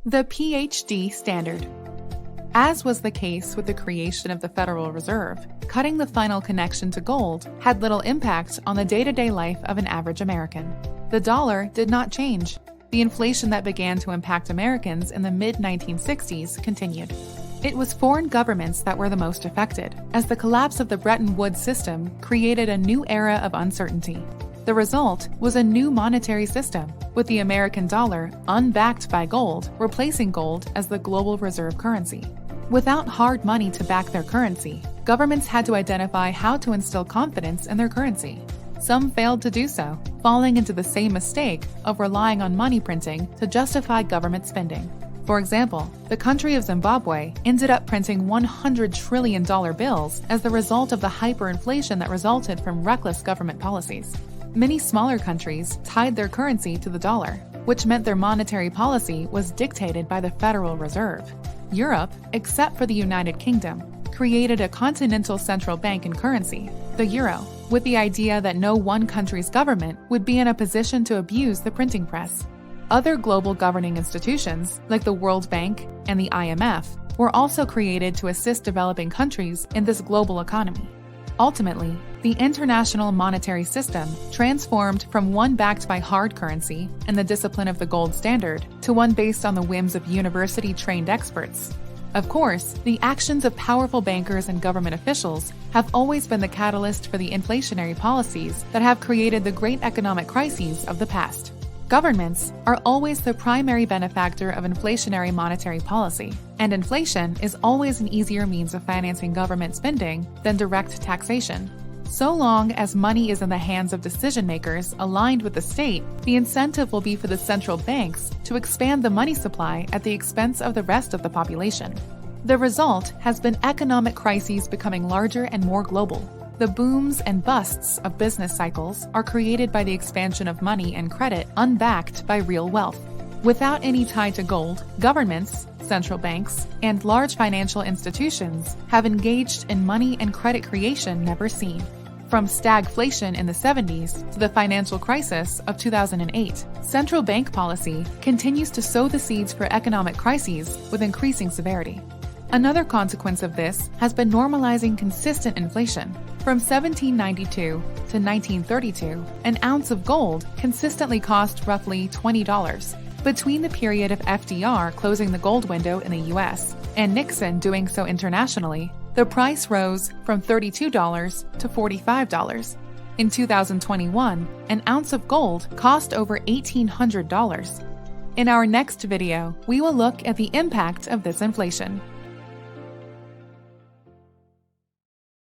The PhD standard. As was the case with the creation of the Federal Reserve, cutting the final connection to gold had little impact on the day-to-day life of an average American. The dollar did not change. The inflation that began to impact Americans in the mid-1960s continued. It was foreign governments that were the most affected, as the collapse of the Bretton Woods system created a new era of uncertainty. The result was a new monetary system, with the American dollar, unbacked by gold, replacing gold as the global reserve currency. Without hard money to back their currency, governments had to identify how to instill confidence in their currency. Some failed to do so, falling into the same mistake of relying on money printing to justify government spending. For example, the country of Zimbabwe ended up printing $100 trillion bills as the result of the hyperinflation that resulted from reckless government policies. Many smaller countries tied their currency to the dollar, which meant their monetary policy was dictated by the Federal Reserve. Europe, except for the United Kingdom, created a continental central bank and currency, the euro, with the idea that no one country's government would be in a position to abuse the printing press. Other global governing institutions, like the World Bank and the IMF, were also created to assist developing countries in this global economy. Ultimately, the international monetary system transformed from one backed by hard currency and the discipline of the gold standard to one based on the whims of university-trained experts. Of course, the actions of powerful bankers and government officials have always been the catalyst for the inflationary policies that have created the great economic crises of the past. Governments are always the primary benefactor of inflationary monetary policy, and inflation is always an easier means of financing government spending than direct taxation. So long as money is in the hands of decision-makers aligned with the state, the incentive will be for the central banks to expand the money supply at the expense of the rest of the population. The result has been economic crises becoming larger and more global. The booms and busts of business cycles are created by the expansion of money and credit unbacked by real wealth. Without any tie to gold, governments, central banks, and large financial institutions have engaged in money and credit creation never seen. From stagflation in the 70s to the financial crisis of 2008, central bank policy continues to sow the seeds for economic crises with increasing severity. Another consequence of this has been normalizing consistent inflation. From 1792 to 1932, an ounce of gold consistently cost roughly $20. Between the period of FDR closing the gold window in the US and Nixon doing so internationally, the price rose from $32 to $45. In 2021, an ounce of gold cost over $1,800. In our next video, we will look at the impact of this inflation.